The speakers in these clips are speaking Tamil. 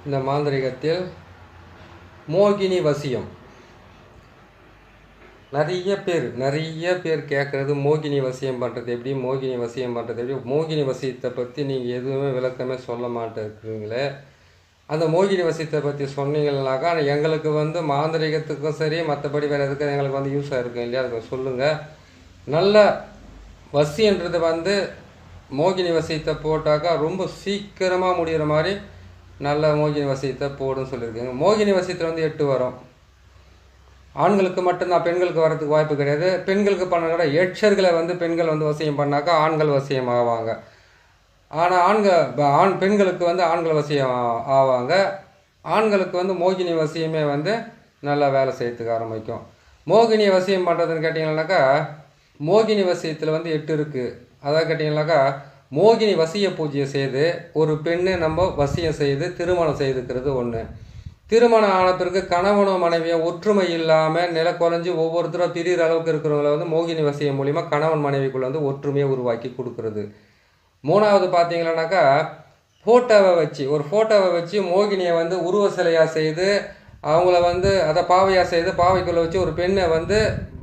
இந்த மாந்திரிகத்தில் மோகினி வசியம். நிறைய பேர் கேட்குறது மோகினி வசியம் பண்ணுறது எப்படி, மோகினி வசியம் பண்ணுறது எப்படி. மோகினி வசியத்தை பற்றி நீங்கள் எதுவுமே விளக்கமே சொல்ல மாட்டேங்கிறீங்களே. அந்த மோகினி வசியத்தை பற்றி சொன்னீங்கன்னாக்கா எங்களுக்கு மாந்திரிகத்துக்கும் சரி மற்றபடி வேறு எதுக்கும் எங்களுக்கு யூஸாக இருக்கும் இல்லையா, அதுக்கு சொல்லுங்கள். நல்ல வசின்றது மோகினி வசியத்தை போட்டாக்கா ரொம்ப சீக்கிரமாக முடிகிற மாதிரி நல்ல மோகினி வசியத்தை போடுன்னு சொல்லியிருக்கேங்க. மோகினி வசியத்தில் 8 வரும். ஆண்களுக்கு மட்டும்தான், பெண்களுக்கு வரதுக்கு வாய்ப்பு கிடையாது. பெண்களுக்கு பண்ண கூட எட்சர்களை பெண்கள் வசியம் பண்ணாக்கா ஆண்கள் வசியம் ஆவாங்க. ஆனால் பெண்களுக்கு ஆண்கள் வசியம் ஆவாங்க. ஆண்களுக்கு மோகினி வசியமே நல்லா வேலை செய்யறதுக்கு ஆரம்பிக்கும். மோகினி வசியம் பண்ணுறதுன்னு கேட்டிங்கன்னாக்கா மோகினி வசியத்தில் 8 இருக்குது. அதாவது கேட்டிங்கன்னாக்கா மோகினி வசிய பூஜையை செய்து ஒரு பெண்ணை நம்ம வசியம் செய்து திருமணம் செய்துக்கிறது ஒன்று. திருமணம் ஆன பிறகு கணவனும் மனைவியும் ஒற்றுமை இல்லாமல் நில குறைஞ்சி ஒவ்வொருத்தரும் திடீர் அளவுக்கு இருக்கிறவங்கள மோகினி வசியம் மூலிமா கணவன் மனைவிக்குள்ளே ஒற்றுமையை உருவாக்கி கொடுக்கறது. 3வது பார்த்தீங்கன்னாக்கா ஒரு ஃபோட்டோவை வச்சு மோகினியை உருவ சிலையாக செய்து அவங்கள அதை பாவையாக செய்து பாவைக்குள்ளே வச்சு ஒரு பெண்ணை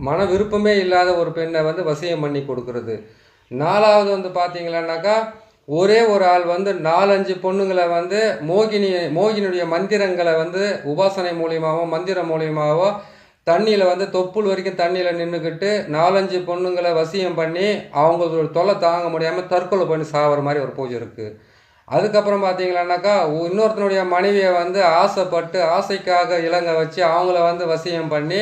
மன விருப்பமே இல்லாத ஒரு பெண்ணை வசியம் பண்ணி கொடுக்கறது. 4வது பார்த்தீங்கன்னாக்கா ஒரே ஒரு ஆள் 4-5 பொண்ணுங்களை மோகினியுடைய மந்திரங்களை உபாசனை மூலியமாகவோ மந்திரம் மூலியமாகவோ தண்ணியில் தொப்புள் வரைக்கும் தண்ணியில் நின்றுக்கிட்டு 4-5 பொண்ணுங்களை வசியம் பண்ணி அவங்களோட தொல்லை தாங்க முடியாமல் தற்கொலை பண்ணி சாகிற மாதிரி ஒரு பூஜை இருக்குது. அதுக்கப்புறம் பார்த்தீங்கன்னாக்கா இன்னொருத்தனுடைய மனைவியை ஆசைப்பட்டு ஆசைக்காக இலங்க வச்சு அவங்கள வசியம் பண்ணி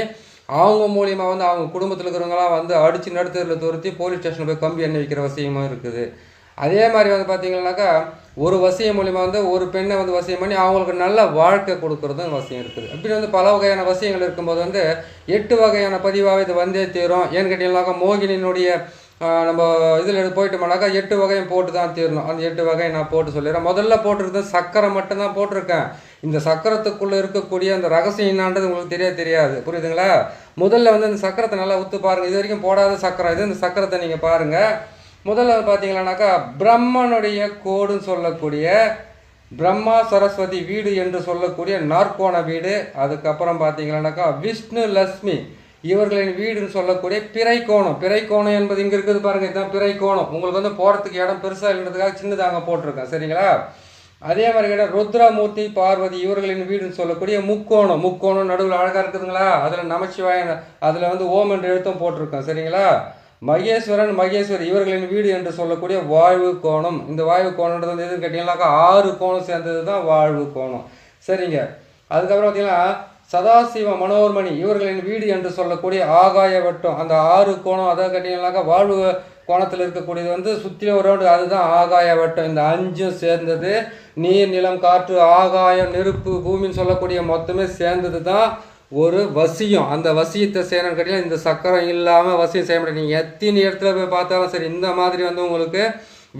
அவங்க மூலியமாக அவங்க குடும்பத்தில் இருக்கிறவங்களாம் அடித்து நடுத்தரில் துரத்தி போலீஸ் ஸ்டேஷனில் போய் கம்பி எண்ணெய் வைக்கிற வசியமும் இருக்குது. அதே மாதிரி பார்த்தீங்கன்னாக்கா ஒரு வசியம் மூலியமாக ஒரு பெண்ணை வசியம் பண்ணி அவங்களுக்கு நல்ல வாழ்க்கை கொடுக்குறதும் வசியம் இருக்குது. இப்படி பல வகையான வசியங்கள் இருக்கும்போது 8 வகையான பதிவாக இது வந்தே தீரும். ஏன்னு கேட்டிங்கன்னாக்கா மோகினியினுடைய நம்ம இதில் போயிட்டோம்னாக்கா 8 வகையும் போட்டு தான் தீரணும். அந்த 8 வகையை நான் போட்டு சொல்லிடுறேன். முதல்ல போட்டிருக்கிறது சக்கரை மட்டும்தான் போட்டிருக்கேன். இந்த சக்கரத்துக்குள்ளே இருக்கக்கூடிய அந்த ரகசியம் என்னான்றது உங்களுக்கு தெரியாது, புரியுதுங்களா? முதல்ல இந்த சக்கரத்தை நல்லா ஊற்று பாருங்கள். இது வரைக்கும் போடாத சக்கரம் இது. இந்த சக்கரத்தை நீங்கள் பாருங்கள். முதல்ல பார்த்தீங்கன்னாக்கா பிரம்மனுடைய கோடுன்னு சொல்லக்கூடிய பிரம்மா சரஸ்வதி வீடு என்று சொல்லக்கூடிய நாற்கோண வீடு. அதுக்கப்புறம் பார்த்தீங்கன்னாக்கா விஷ்ணு லட்சுமி இவர்களின் வீடுன்னு சொல்லக்கூடிய பிறைக்கோணம் என்பது இங்கே இருக்குது பாருங்கள். இதுதான் பிறைக்கோணம். உங்களுக்கு போகிறதுக்கு இடம் பெருசாக இல்லைன்றதுக்காக சின்னதாங்க போட்டிருக்கேன், சரிங்களா? அதே மாதிரி கேட்டால் ருத்ரமூர்த்தி பார்வதி இவர்களின் வீடுன்னு சொல்லக்கூடிய முக்கோணம் நடுவில் அழகாக இருக்குதுங்களா? அதில் நமச்சிவாய அதில் ஓம் என்ற எழுத்தும் போட்டிருக்கேன், சரிங்களா? மகேஸ்வரி இவர்களின் வீடு என்று சொல்லக்கூடிய வாழ்வு கோணம். இந்த வாழ்வு கோணம்ன்றது எதுன்னு கேட்டிங்கன்னாக்கா 6 கோணம் சேர்ந்தது தான் வாழ்வு கோணம், சரிங்க. அதுக்கப்புறம் பார்த்தீங்கன்னா சதாசிவ மனோர்மணி இவர்களின் வீடு என்று சொல்லக்கூடிய ஆகாய வட்டம். அந்த 6 கோணம் அதாவது கேட்டிங்கன்னாக்கா வாழ்வு கோணத்தில் இருக்கக்கூடியது சுற்றிலும் ஒரு ரவுண்டு, அதுதான் ஆகாய வட்டம். இந்த 5ம் சேர்ந்தது நீர் நிலம் காற்று ஆகாயம் நெருப்பு பூமின்னு சொல்லக்கூடிய மொத்தமே சேர்ந்தது தான் ஒரு வசியம். அந்த வசியத்தை செய்யணும்னு கேட்டீங்கன்னா இந்த சக்கரம் இல்லாமல் வசியம் செய்ய முடியாது. நீங்கள் எத்தனை இடத்துல போய் பார்த்தாலும் சரி இந்த மாதிரி உங்களுக்கு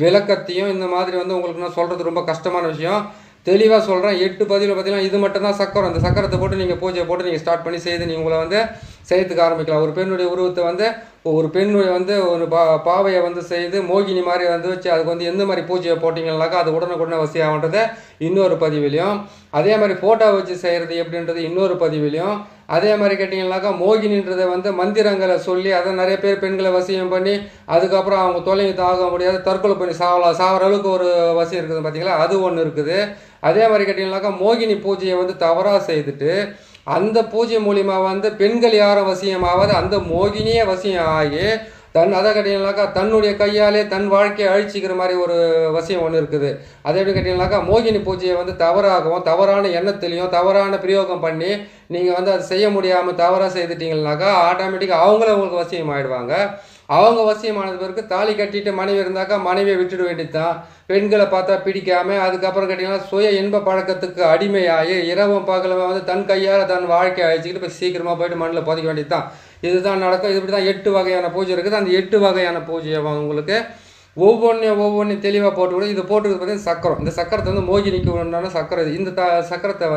விளக்கத்தையும் இந்த மாதிரி உங்களுக்கு நான் சொல்கிறது ரொம்ப கஷ்டமான விஷயம். தெளிவாக சொல்கிறேன். 8 பதிவில் பார்த்தீங்கன்னா இது மட்டும்தான் சக்கரம். இந்த சக்கரத்தை போட்டு நீங்கள் பூஜையை போட்டு நீங்கள் ஸ்டார்ட் பண்ணி செய்து நீங்கள் உங்களை செய்யறதுக்கு ஆரம்பிக்கலாம். ஒரு பெண்ணுடைய உருவத்தை ஒரு பெண்ணுடைய ஒரு பாவையை செய்து மோகினி மாதிரி வச்சு அதுக்கு எந்த மாதிரி பூஜையை போட்டிங்கன்னாக்கா அது உடனுக்குடனே வசியாகன்றதை இன்னொரு பதிவிலையும், அதே மாதிரி ஃபோட்டோ வச்சு செய்கிறது எப்படின்றது இன்னொரு பதிவிலையும், அதே மாதிரி கேட்டிங்கன்னாக்கா மோகினின்றதை மந்திரங்களை சொல்லி அதை நிறைய பேர் பெண்களை வசியம் பண்ணி அதுக்கப்புறம் அவங்க தொலைவு தாங்க முடியாது தற்கொலை பண்ணி சாகிற அளவுக்கு ஒரு வசியம் இருக்குது பார்த்தீங்களா, அது ஒன்று இருக்குது. அதே மாதிரி கேட்டிங்கன்னாக்கா மோகினி பூஜையை தவறாக செய்துட்டு அந்த பூஜை மூலிமா பெண்கள் யாரும் வசியம் ஆகாது, அந்த மோகினியே வசியம் ஆகி அதை கேட்டிங்கனாக்கா தன்னுடைய கையாலே தன் வாழ்க்கையை அழிச்சிக்கிற மாதிரி ஒரு வசியம் ஒன்று இருக்குது. அதை எப்படி கேட்டிங்கனாக்கா மோகினி பூஜையை தவறாகவும் தவறான எண்ணத்திலையும் தவறான பிரயோகம் பண்ணி நீங்கள் அதை செய்ய முடியாமல் தவறாக செய்துட்டீங்கன்னாக்கா ஆட்டோமேட்டிக்காக அவங்களே உங்களுக்கு வசியம் ஆகிடுவாங்க. அவங்க வசியமானது பிறகு தாலி கட்டிட்டு மனைவி இருந்தாக்கா மனைவியை விட்டுட வேண்டியதுதான். பெண்களை பார்த்தா பிடிக்காம அதுக்கப்புறம் கேட்டிங்கன்னா சுய இன்ப பழக்கத்துக்கு அடிமையாகி இரவும் பகலும் தன் கையால் தன் வாழ்க்கையை அழிச்சிக்கிட்டு இப்போ சீக்கிரமாக போயிட்டு மண்ணில் புதைக்க வேண்டியது தான். இதுதான் நடக்கும். இது இப்படி தான் 8 வகையான பூஜை இருக்குது. அந்த 8 வகையான பூஜையை உங்களுக்கு ஒவ்வொன்றையும் தெளிவாக போட்டு கூட இது போட்டுக்கிறது பார்த்தீங்கன்னா சக்கரம். இந்த சக்கரத்தை மோகினிக்கு உண்டான சக்கரம். இந்த சக்கரத்தை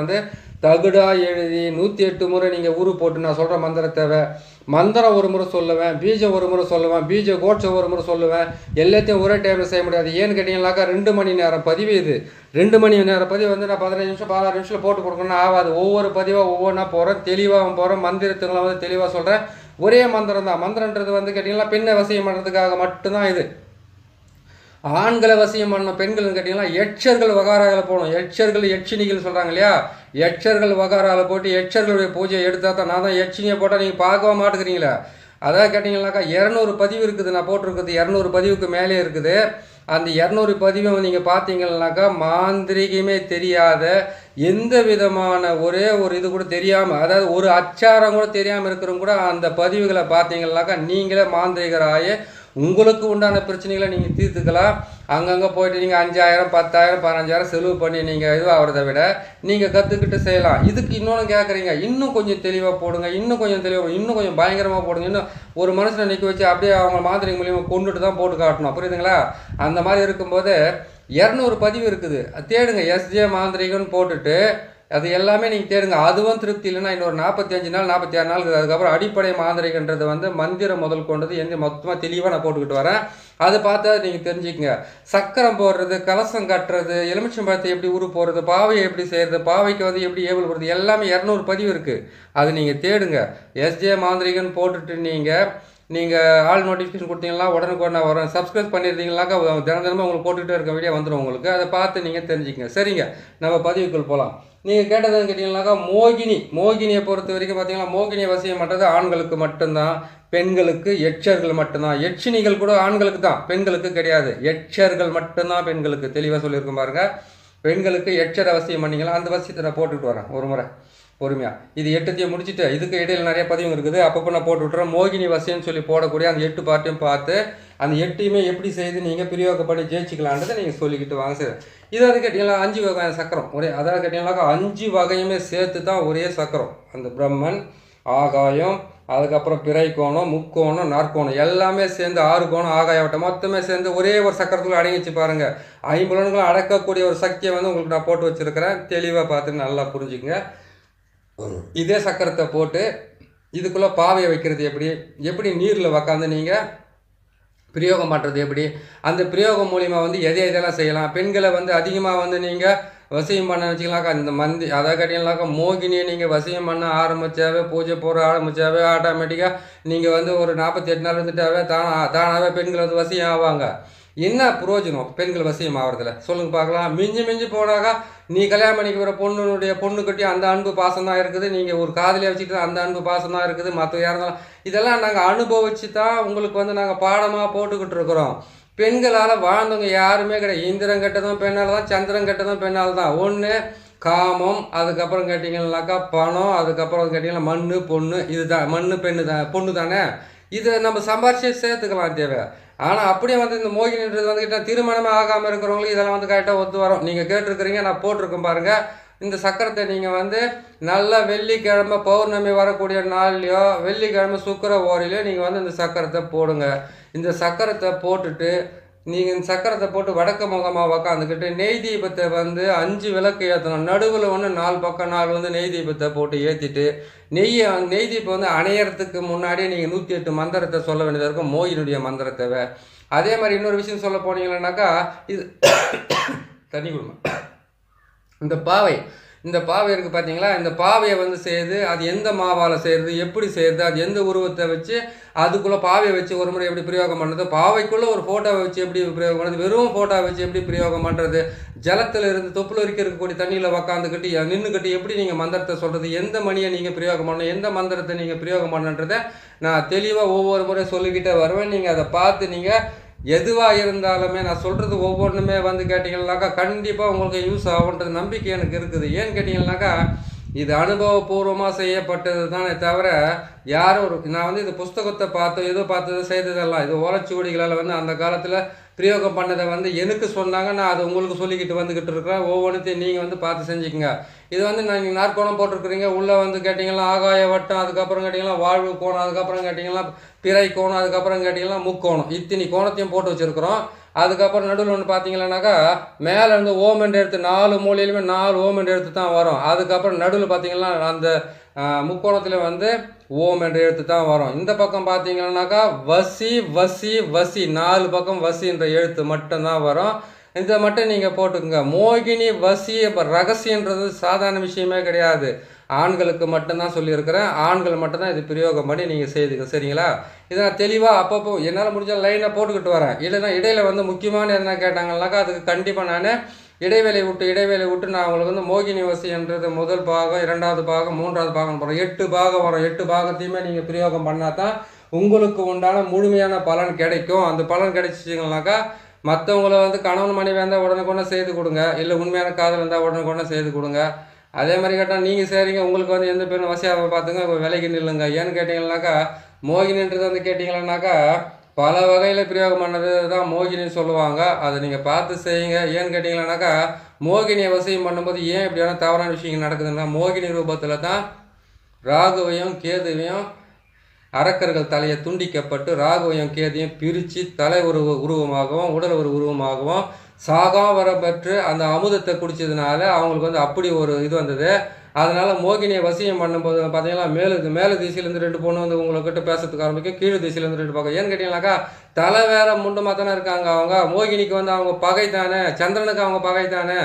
தகுடாக எழுதி 108 முறை நீங்கள் ஊரு போட்டு நான் சொல்கிற மந்திரத்தை மந்திரம் ஒரு முறை சொல்லுவேன், பீஜம் ஒரு முறை சொல்லுவேன், பீஜ கோட்சம் ஒரு முறை சொல்லுவேன். எல்லாத்தையும் ஒரே டைமில் செய்ய முடியாது. ஏன்னு கேட்டிங்கனாக்கா 2 மணி நேரம் பதிவு இது. 2 மணி நேரம் பதிவு வந்து நான் 15 நிமிஷம் 16 நிமிஷத்தில் போட்டு கொடுக்கணும்னு ஆகாது. ஒவ்வொரு பதிவாக ஒவ்வொன்றா போகிறேன், தெளிவாக போகிறேன், மந்திரத்துங்களை வந்து தெளிவாக சொல்கிறேன். ஒரே மந்திரம் தான். மந்திரன்றது வந்து கேட்டிங்கன்னா பெண்ணை வசியம் பண்ணுறதுக்காக மட்டும்தான் இது. ஆண்களை வசியம் பண்ணணும். பெண்கள்னு கேட்டிங்கன்னா எச்சர்கள் வகாராவில் போகணும். எச்சர்கள் யட்சினிகள் சொல்கிறாங்க இல்லையா, எச்சர்கள் வகாராவில் போட்டு எச்சர்களுடைய பூஜையை எடுத்தால் தான். நான் தான் யட்சினியை போட்டால் நீங்கள் பார்க்கவே மாட்டேங்கிறீங்களா? அதாவது கேட்டிங்கனாக்கா 200 பதிவு இருக்குது. நான் போட்டிருக்கிறது 200 பதிவுக்கு மேலே இருக்குது. அந்த 200 பதிவை நீங்கள் பார்த்தீங்கன்னாக்கா மாந்திரிகமே தெரியாத, எந்த விதமான ஒரே ஒரு இது கூட தெரியாமல், அதாவது ஒரு அச்சாரம் கூட தெரியாமல் இருக்கிறவங்க கூட அந்த பதிவுகளை பார்த்தீங்கன்னாக்கா நீங்களே மாந்திரிகராய உங்களுக்கு உண்டான பிரச்சனைகளை நீங்கள் தீர்த்துக்கலாம். அங்கங்கே போயிட்டு நீங்கள் 5000 10,000 15,000 செலவு பண்ணி நீங்கள் இதுவாகிறத விட நீங்கள் கற்றுக்கிட்டு செய்யலாம். இதுக்கு இன்னொன்று கேட்குறீங்க, இன்னும் கொஞ்சம் தெளிவாக போடுங்க, இன்னும் கொஞ்சம் தெளிவாக, இன்னும் கொஞ்சம் பயங்கரமாக போடுங்க. இன்னும் ஒரு மனுஷனை நிற்க வச்சு அப்படியே அவங்க மாந்திரிக மூலியமாக கொண்டுட்டு தான் போட்டு காட்டணும். புரியுதுங்களா? அந்த மாதிரி இருக்கும்போது 200 பதிவு இருக்குது. தேடுங்க, எஸ்ஜே மாந்திரிகன்னு போட்டுட்டு அது எல்லாமே நீங்கள் தேடுங்க. அதுவும் திருப்தி இல்லைன்னா இன்னொரு 45 நாள் 46 நாள் இருக்குது. அதுக்கப்புறம் அடிப்படை மாந்திரிகன்றது வந்து மந்திரம் முதல் கொண்டது எந்த மொத்தமாக தெளிவாக நான் போட்டுக்கிட்டு வரேன். அதை பார்த்தா நீங்கள் தெரிஞ்சுக்கங்க. சக்கரம் போடுறது, கலசம் கட்டுறது, எலுமிச்சம்பழத்தை எப்படி உரு போடுறது, பாவையை எப்படி செய்கிறது, பாவைக்கு வந்து எப்படி ஏவல் போடுறது, எல்லாமே 200 பதிவு இருக்குது. அது நீங்கள் தேடுங்க. எஸ்ஜே மாந்திரிகன் போட்டுட்டு நீங்கள் ஆல் நோட்டிஃபிகேஷன் கொடுத்தீங்கன்னா உடனுக்குடனே வரும். சப்ஸ்கிரைப் பண்ணியிருந்தீங்கன்னாக்கா தினமும் உங்களுக்கு போட்டுக்கிட்டே இருக்க வீடியோ வந்துடும் உங்களுக்கு. அதை பார்த்து நீங்கள் தெரிஞ்சுக்கங்க. சரிங்க, நம்ம பதிவுக்குள் போகலாம். நீங்கள் கேட்டதுன்னு கேட்டிங்கனாக்கா மோகினியை பொறுத்த வரைக்கும் பார்த்தீங்கன்னா மோகினியை வசியம் பண்ணுறது ஆண்களுக்கு மட்டும்தான், பெண்களுக்கு எச்சர்கள் மட்டும்தான். எச்சினிகள் கூட ஆண்களுக்கு தான், பெண்களுக்கு கிடையாது. எச்சர்கள் மட்டும்தான் பெண்களுக்கு. தெளிவாக சொல்லியிருக்கோம் பாருங்க. பெண்களுக்கு எச்சர் அவசியம் பண்ணிங்களா, அந்த வசியத்தை நான் போட்டுக்கிட்டு வரேன் ஒரு முறை பொறுமையாக. இது 8த்தையும் முடிச்சுட்டு இதுக்கு இடையில் நிறைய பதிவு இருக்குது, அப்பப்போ நான் போட்டு விட்டுறேன். மோகினி வசியம்னு சொல்லி போடக்கூடிய அந்த 8 பார்ட்டையும் பார்த்து அந்த 8யுமே எப்படி செய்து நீங்கள் பிரயோகப்படி ஜெயிச்சிக்கலான்றதை நீங்கள் சொல்லிக்கிட்டு வாங்க. சரி, இதாவது கேட்டிங்கன்னா 5 வகை சக்கரம் ஒரே, அதாவது கேட்டிங்கனாக்கா 5 வகையுமே சேர்த்து தான் ஒரே சக்கரம். அந்த பிரம்மன், ஆகாயம், அதுக்கப்புறம் பிறை கோணம், முக்கோணம், நாற்கோணம் எல்லாமே சேர்ந்து 6 கோணம் ஆகாயவட்டம் மொத்தமே சேர்ந்து ஒரே ஒரு சக்கரத்துக்குள்ள அடங்கி வச்சு பாருங்கள். 5 புலன்களும் அடக்கக்கூடிய ஒரு சக்தியை வந்து உங்களுக்கு நான் போட்டு வச்சுருக்கிறேன். தெளிவாக பார்த்து நல்லா புரிஞ்சுக்குங்க. இதே சக்கரத்தை போட்டு இதுக்குள்ளே பாவையை வைக்கிறது எப்படி நீரில் உக்காந்து நீங்கள் பிரயோகம் பண்ணுறது எப்படி, அந்த பிரயோகம் மூலிமா வந்து எதெல்லாம் செய்யலாம். பெண்களை வந்து அதிகமாக வந்து நீங்கள் வசியம் பண்ண வச்சுக்கலாக்கா. இந்த அதை கேட்டீங்கன்னாக்கா மோகினியை நீங்கள் வசியம் பண்ண ஆரம்பித்தாவே, பூஜை போட ஆரம்பித்தாவே ஆட்டோமேட்டிக்காக நீங்கள் வந்து ஒரு 48 நாள் இருந்துட்டாவே தானாகவே பெண்கள் வந்து வசியம் ஆவாங்க. என்ன பிரயோஜனம் பெண்கள் வசியம் ஆகிறதுல சொல்லுங்க பார்க்கலாம். மிஞ்சி போனாக்கா நீ கல்யாணம் பண்ணிக்கு வர பொண்ணு கட்டி அந்த அன்பு பாசம் தான் இருக்குது. நீங்கள் ஒரு காதலியை வச்சுக்கிட்டு அந்த அன்பு பாசம் தான் இருக்குது. மற்ற யாருந்தாலும் இதெல்லாம் நாங்கள் அனுபவிச்சு தான் உங்களுக்கு வந்து நாங்கள் பாடமாக போட்டுக்கிட்டு இருக்கிறோம். பெண்களால் வாழ்ந்தவங்க யாருமே கிடையாது. இந்திரன் கெட்டதும் பெண்ணால் தான், சந்திரன் கெட்டதும் பெண்ணால் தான். ஒன்று காமம், அதுக்கப்புறம் கேட்டிங்கன்னாக்கா பணம், அதுக்கப்புறம் கேட்டிங்கன்னா மண்ணு பொண்ணு. இதுதான் மண்ணு பெண்ணு தான் பொண்ணு தானே. இதை நம்ம சம்பாரிச்சு சேர்த்துக்கலாம் தேவை. ஆனால் அப்படியே வந்து இந்த மோகினின்றது வந்து கிட்ட திருமணமே ஆகாமல் இருக்கிறவங்களுக்கு இதெல்லாம் வந்து கரெக்டாக ஒத்து வரும். நீங்கள் கேட்டிருக்கிறீங்க, நான் போட்டிருக்கேன் பாருங்கள். இந்த சக்கரத்தை நீங்கள் வந்து நல்லா வெள்ளிக்கிழமை பௌர்ணமி வரக்கூடிய நாள்லையோ, வெள்ளிக்கிழமை சுக்கிர ஓரிலையோ நீங்கள் வந்து இந்த சக்கரத்தை போடுங்க. இந்த சக்கரத்தை போட்டுட்டு நீங்கள் இந்த சக்கரத்தை போட்டு வடக்கு முகமாக உக்காந்துக்கிட்டு நெய் தீபத்தை வந்து 5 விளக்கு ஏற்றணும். நடுவில் ஒன்று 4 பக்கம் 4 வந்து நெய் தீபத்தை போட்டு ஏற்றிட்டு நெய் தீபம் வந்து அணையறதுக்கு முன்னாடியே நீங்கள் 108 மந்திரத்தை சொல்ல வேண்டியதாக இருக்கும், மோகினுடைய மந்திரத்தை. அதே மாதிரி இன்னொரு விஷயம் சொல்ல போனீங்கன்னாக்கா, இது தண்ணி கொடுங்க. இந்த பாவை இருக்குது பார்த்தீங்களா, இந்த பாவையை வந்து செய்யுது. அது எந்த மாவால் செய்கிறது, எப்படி செய்கிறது, அது எந்த உருவத்தை வச்சு அதுக்குள்ளே பாவையை வச்சு ஒரு முறை எப்படி பிரயோகம் பண்ணுறது, பாவைக்குள்ளே ஒரு ஃபோட்டோவை வச்சு எப்படி பிரயோகம் பண்ணுறது, வெறும் ஃபோட்டோவை வச்சு எப்படி பிரயோகம் பண்ணுறது, ஜலத்தில் இருந்து தொப்புள் வரைக்கும் இருக்கக்கூடிய தண்ணியில் உக்காந்துக்கிட்டு நின்றுக்கிட்டு எப்படி நீங்கள் மந்திரத்தை சொல்கிறது, எந்த மணியை நீங்கள் பிரயோகம் பண்ணணும், எந்த மந்திரத்தை நீங்கள் பிரயோகம் பண்ணுன்றதை நான் தெளிவாக ஒவ்வொரு முறை சொல்லிக்கிட்டே வருவேன். நீங்கள் அதை பார்த்து நீங்கள் எதுவாக இருந்தாலுமே நான் சொல்கிறது ஒவ்வொன்றுமே வந்து கேட்டிங்கன்னாக்கா கண்டிப்பாக உங்களுக்கு யூஸ் ஆகுன்றது நம்பிக்கை எனக்கு இருக்குது. ஏன்னு கேட்டிங்கன்னாக்கா இது அனுபவபூர்வமாக செய்யப்பட்டது தானே தவிர யாரும் நான் வந்து இது புஸ்தகத்தை பார்த்தது செய்ததெல்லாம் இது ஓலைச்சுவடிகளால் வந்து அந்த காலத்தில் பிரயோகம் பண்ணதை வந்து எனக்கு சொன்னாங்க. நான் அதை உங்களுக்கு சொல்லிக்கிட்டு வந்துக்கிட்டு இருக்கிறேன். ஒவ்வொன்றுத்தையும் நீங்கள் வந்து பார்த்து செஞ்சுக்கோங்க. இது வந்து நீங்கள் நாற்கோணம் போட்டிருக்கிறீங்க, உள்ளே வந்து கேட்டிங்கன்னா ஆகாய வட்டம், அதுக்கப்புறம் கேட்டிங்கன்னா வாழ்வு கோணம், அதுக்கப்புறம் கேட்டிங்கன்னா பிறை கோணம், அதுக்கப்புறம் கேட்டிங்கன்னா முக்கோணம், இத்தனை கோணத்தையும் போட்டு வச்சுருக்குறோம். அதுக்கப்புறம் நடுவில் ஒன்று பார்த்தீங்கன்னாக்கா மேலேருந்து ஓம் என்று எடுத்து 4 மூலையிலுமே 4 ஓம் என்று எடுத்து தான் வரும். அதுக்கப்புறம் நடுவில் பார்த்தீங்கன்னா அந்த முக்கோணத்தில் வந்து ஓம் என்ற எழுத்து தான் வரும். இந்த பக்கம் பார்த்தீங்கன்னாக்கா வசி வசி வசி 4 பக்கம் வசி என்ற எழுத்து மட்டும்தான் வரும். இதை மட்டும் நீங்கள் போட்டுக்கோங்க. மோகினி வசி இப்போ ரகசியன்றது சாதாரண விஷயமே கிடையாது. ஆண்களுக்கு மட்டும்தான் சொல்லியிருக்கிறேன். ஆண்கள் மட்டும்தான் இது பிரயோகம் பண்ணி நீங்கள் செய்துங்க. சரிங்களா? இதை நான் தெளிவாக அப்பப்போ என்னால் முடிஞ்ச லைனை போட்டுக்கிட்டு வரேன். இல்லைன்னா இடையில வந்து முக்கியமான எதனா கேட்டாங்கன்னாக்கா அதுக்கு கண்டிப்பாக நான் இடைவேளை விட்டு நான் உங்களுக்கு வந்து மோகினி வசின்றது முதல் பாகம், 2வது பாகம், 3வது பாகம் போகிறோம். 8 பாகம் வரும். 8 பாகத்தையுமே நீங்கள் பிரயோகம் பண்ணால் தான் உங்களுக்கு உண்டான முழுமையான பலன் கிடைக்கும். அந்த பலன் கிடைச்சிச்சிங்கனாக்கா மற்றவங்கள வந்து கணவன் மனைவி இருந்தால் உடனுக்குடனே செய்து கொடுங்க. இல்லை உண்மையான காதல் இருந்தால் உடனுக்குடனே செய்து கொடுங்க. அதே மாதிரி கேட்டால் நீங்கள் சரிங்க உங்களுக்கு வந்து எந்த பேரும் வசியாக பார்த்துங்க விலைக்கு நில்லுங்க. ஏன்னு கேட்டிங்கன்னாக்கா மோகினின்றது வந்து கேட்டிங்கன்னாக்கா பல வகையில் பிரயோகம் பண்ணது தான் மோகினின்னு சொல்லுவாங்க. அதை நீங்கள் பார்த்து செய்யுங்க. ஏன்னு கேட்டிங்கன்னாக்கா மோகினியை வசியம் பண்ணும்போது ஏன் இப்படியான தவறான விஷயங்கள் நடக்குதுன்னா மோகினி ரூபத்தில் தான் ராகுவையும் கேதுவையும் அரக்கர்கள் தலையை துண்டிக்கப்பட்டு ராகுவையும் கேதையும் பிரித்து தலை ஒரு உருவமாகவும் உடல் ஒரு உருவமாகவும் சாகாவர பெற்று அந்த அமுதத்தை குடித்ததுனால அவங்களுக்கு வந்து அப்படி ஒரு இது வந்தது. அதனால் மோகினியை வசியம் பண்ணும்போது பார்த்தீங்கன்னா மேலே திசையிலேருந்து 2 பொண்ணு வந்து உங்கள்கிட்ட பேசுறதுக்கு ஆரம்பிக்கும். கீழே திசையிலேருந்து 2 பக்கம். ஏன்னு கேட்டிங்கனாக்கா தலை வேற முண்டமாக தானே இருக்காங்க. அவங்க மோகினிக்கு வந்து அவங்க பகை தானே, சந்திரனுக்கு அவங்க பகை தானே.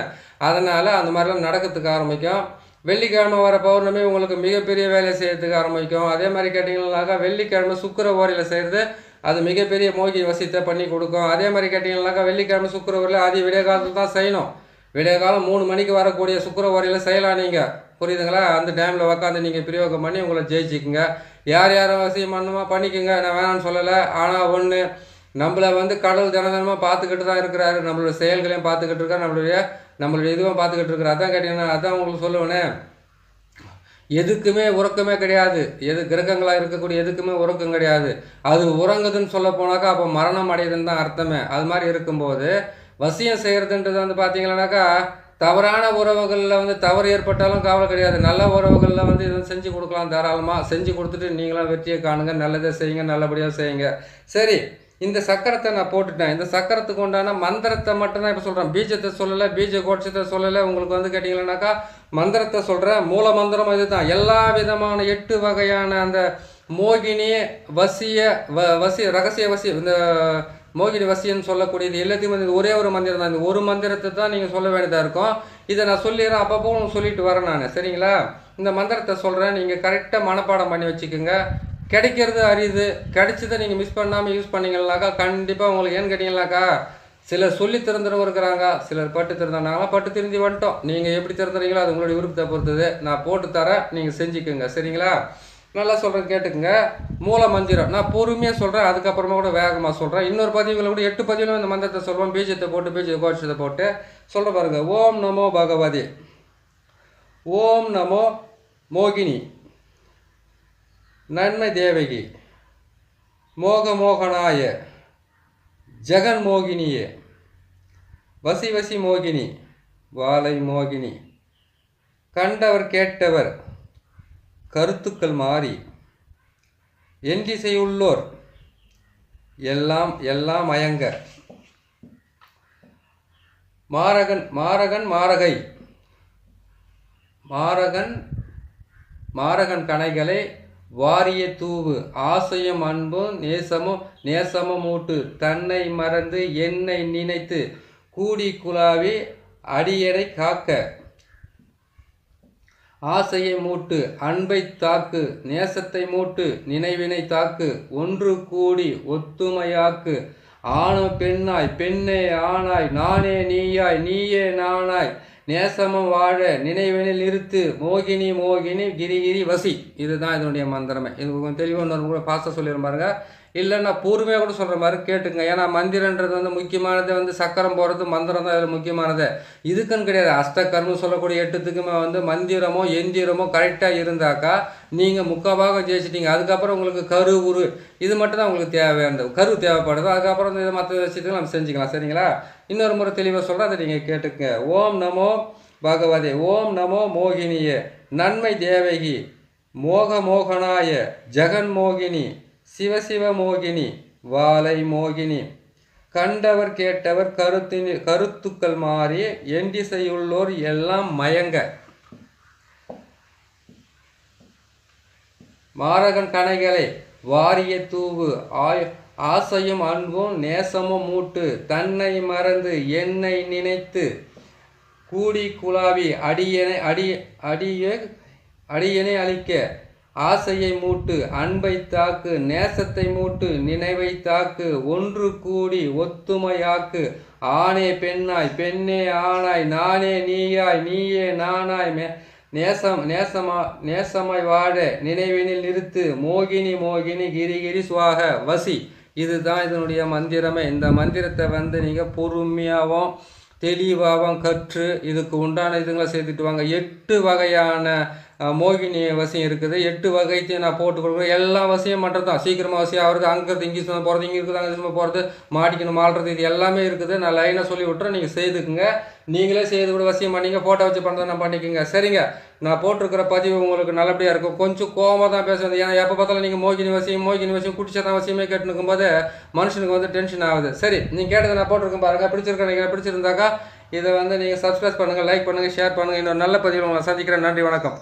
அதனால் அந்த மாதிரிலாம் நடக்கிறதுக்கு ஆரம்பிக்கும். வெள்ளிக்கிழமை வர பௌர்ணமி உங்களுக்கு மிகப்பெரிய வேலையை செய்யறதுக்கு ஆரம்பிக்கும். அதே மாதிரி கேட்டிங்கன்னாக்கா வெள்ளிக்கிழமை சுக்கிர ஓரையில் செய்கிறது அது மிகப்பெரிய மோகினி வசியத்தை பண்ணி கொடுக்கும். அதே மாதிரி கேட்டிங்கன்னாக்கா வெள்ளிக்கிழமை சுக்கிர ஓரையில் அது விடிய காலத்தில் தான் செய்யணும். விடிய காலம் 3 மணிக்கு வரக்கூடிய சுக்கிர ஓரையில் செய்யலாம். நீங்கள் புரியுதுங்களா? அந்த டைமில் உட்காந்து நீங்கள் பிரயோகம் பண்ணி உங்களை ஜெயிச்சிக்குங்க. யார் வசியம் பண்ணுமா பண்ணிக்கோங்க, நான் வேணான்னு சொல்லலை. ஆனால் ஒன்று நம்மளை வந்து கடவுள் தினமாக பார்த்துக்கிட்டு தான் இருக்கிறாரு. நம்மளோட செயல்களையும் பார்த்துக்கிட்டு இருக்காரு, நம்மளுடைய இதுவும் பார்த்துக்கிட்டு இருக்கிறார். அதான் கேட்டிங்கன்னா அதான் உங்களுக்கு சொல்லுவேனே, எதுக்குமே உறக்கமே கிடையாது. கிரகங்களாக இருக்கக்கூடிய எதுக்குமே உறக்கம் கிடையாது. அது உறங்குதுன்னு சொல்ல போனாக்கா அப்போ மரணம் அடையுதுன்னு தான் அர்த்தமே. அது மாதிரி இருக்கும்போது வசியம் செய்கிறதுன்றது வந்து பார்த்தீங்கன்னாக்கா தவறான உறவுகளில் வந்து தவறு ஏற்பட்டாலும் கவலை கிடையாது. நல்ல உறவுகளில் வந்து இதை செஞ்சு கொடுக்கலாம். தாராளமாக செஞ்சு கொடுத்துட்டு நீங்களாம் வெற்றியை காணுங்க. நல்லதே செய்யுங்க, நல்லபடியாக செய்யுங்க. சரி, இந்த சக்கரத்தை நான் போட்டுட்டேன். இந்த சக்கரத்துக்கு உண்டான மந்திரத்தை மட்டும்தான் இப்போ சொல்கிறேன். பீஜத்தை சொல்லலை, பீஜ கோட்சத்தை சொல்லலை. உங்களுக்கு வந்து கேட்டிங்கன்னாக்கா மந்திரத்தை சொல்கிறேன். மூல மந்திரம் இது தான். எல்லா விதமான 8 வகையான அந்த மோகினி வசி ரகசிய வசி இந்த மோகினி வசியன்னு சொல்லக்கூடியது எல்லாத்தையும் வந்து ஒரே ஒரு மந்திரம் தான். இந்த ஒரு மந்திரத்தை தான் நீங்கள் சொல்ல வேண்டியதாக இருக்கும். இதை நான் சொல்லிடுறேன், அப்பப்போ சொல்லிட்டு வரேன் நான். சரிங்களா? இந்த மந்திரத்தை சொல்கிறேன், நீங்கள் கரெக்டாக மனப்பாடம் பண்ணி வச்சுக்கோங்க. கிடைக்கிறது அரிது. கிடைச்சதை நீங்கள் மிஸ் பண்ணாமல் யூஸ் பண்ணிங்கனாக்கா கண்டிப்பாக உங்களுக்கு ஏன்னு கேட்டிங்கனாக்கா சிலர் சொல்லி திறந்துடும் இருக்கிறாங்க, சிலர் பட்டு திறந்தாங்களாம். பட்டு திருந்தி வந்துட்டோம். நீங்கள் எப்படி திறந்துறீங்களோ அது உங்களுடைய விருப்பத்தை பொறுத்தது. நான் போட்டு தரேன், நீங்கள் செஞ்சுக்கோங்க. சரிங்களா? நல்லா சொல்கிறேன், கேட்டுக்குங்க. மூல மந்திரம் நான் பொறுமையாக சொல்கிறேன், அதுக்கப்புறமா கூட வேகமாக சொல்கிறேன். இன்னொரு பதிவுகளை கூட 8 பதிவிலும் இந்த மந்திரத்தை சொல்கிறோம். பீஜத்தை போட்டு பீஜ கோட்சத்தை போட்டு சொல்ல பாருங்க. ஓம் நமோ பகவதி, ஓம் நமோ மோகினி, நன்மை தேவகி, மோகனாய, ஜெகன் மோகினியே, வசி வசி மோகினி, வாலை மோகினி, கண்டவர் கேட்டவர் கருத்துக்கள் மாறி என் திசையுள்ளோர் எல்லாம் மயங்க, மாரகன் மாரகை, மாரகன் கணைகளை வாரிய தூவு, ஆசையும் அன்பும் நேசமும் மூட்டு, தன்னை மறந்து என்னை நினைத்து கூடி குழாவி அடியடை காக்க, ஆசையை மூட்டு அன்பை தாக்கு, நேசத்தை மூட்டு நினைவினை தாக்கு, ஒன்று கூடி ஒத்துமையாக்கு, ஆணோ பெண்ணாய் பெண்ணே ஆனாய், நானே நீயாய் நீயே நானாய், நேசமும் வாழ நினைவினில் நிறுத்து, மோகினி கிரிகிரி வசி. இதுதான் இதனுடைய மந்திரமே. இது கொஞ்சம் தெளிவாக இன்னொரு கூட பாஸ்ட்டாக சொல்லிடுற பாருங்க. இல்லைன்னா பூர்வமே கூட சொல்கிற மாதிரி கேட்டுங்க. ஏன்னா மந்திரன்றது வந்து முக்கியமானது வந்து சக்கரம் போகிறது மந்திரம் தான் இதில் முக்கியமானது. இதுக்குன்னு கிடையாது. அஷ்டகர்மம் சொல்லக்கூடிய 8த்துக்குமே வந்து மந்திரமோ எந்திரமோ கரெக்டாக இருந்தாக்கா நீங்கள் முக்காபாக ஜெயிச்சிட்டீங்க. அதுக்கப்புறம் உங்களுக்கு கரு உரு இது மட்டும் தான் உங்களுக்கு தேவையானது. கரு தேவைப்படுது. அதுக்கப்புறம் இதை மற்ற விஷயத்துக்கு நம்ம செஞ்சுக்கலாம். சரிங்களா? இன்னொரு முறை தெளிவாக சொல்கிறேன், அதை நீங்கள் கேட்டுக்க. ஓம் நமோ பகவதே, ஓம் நமோ மோகினியே, நன்மை தேவகி, மோகனாய, ஜெகன் மோகினி, சிவசிவ மோகினி, வாலை மோகினி, கண்டவர் கேட்டவர் கருத்துக்கள் மாறி எண்டிசையுள்ளோர் எல்லாம் மயங்க. மாரகன் கணைகளை வாரிய தூவு ஆசையும் அன்பும் நேசமும் மூட்டு தன்னை மறந்து என்னை நினைத்து கூடி குழாவி அடியனை அழிக்க ஆசையை மூட்டு அன்பை தாக்கு நேசத்தை மூட்டு நினைவை தாக்கு ஒன்று கூடி ஒத்துமையாக்கு ஆணே பெண்ணாய் பெண்ணே ஆணாய் நானே நீயாய் நீயே நானாய் நேசமாய் வாழ நினைவினில் நிறுத்து மோகினி மோகினி கிரிகிரி சுவாக வசி. இதுதான் இதனுடைய மந்திரமே. இந்த மந்திரத்தை நீங்கள் பொறுமையாகவும் தெளிவாகவும் கற்று இதுக்கு உண்டான இதுங்களை சேர்த்துட்டு வாங்க. 8 வகையான மோகினி வசியம் இருக்குது. 8 வகைத்தையும் நான் போட்டு கொடுக்குறேன். எல்லா வசியம் மட்டும் தான். சீக்கிரமாக வசியம் அவருக்கு அங்கே இங்கே போகிறது, இங்கே இருக்குது அங்கே போகிறது, மாட்டிக்கணும் மாடுறது, இது எல்லாமே இருக்குது. நான் லைனாக சொல்லி விட்டுறேன். நீங்கள் செய்துக்குங்க. நீங்களே செய்து கூட வசியம் பண்ணிங்க. ஃபோட்டோ வச்சு பண்ணுறதை நான் பண்ணிக்கோங்க. சரிங்க. நான் போட்டிருக்கிற பதிவு உங்களுக்கு நல்லபடியாக இருக்கும். கொஞ்சம் கோவமாக தான் பேசுறது. ஏன்னா எப்போ பார்த்தாலும் நீங்கள் மோகினி வசியம் குடிச்சதான் வசியமே கேட்டுனுக்கும் போது மனுஷனுக்கு டென்ஷன் ஆகுது. சரி, நீங்கள் கேட்டதை நான் போட்டிருக்கேன் பாருங்கள். பிடிச்சிருந்தாக்கா இதை நீங்கள் சப்ஸ்கிரைப் பண்ணுங்கள், லைக் பண்ணுங்கள், ஷேர் பண்ணுங்கள். இன்னொரு நல்ல பதிவு உங்களை சந்திக்கிறேன். நன்றி, வணக்கம்.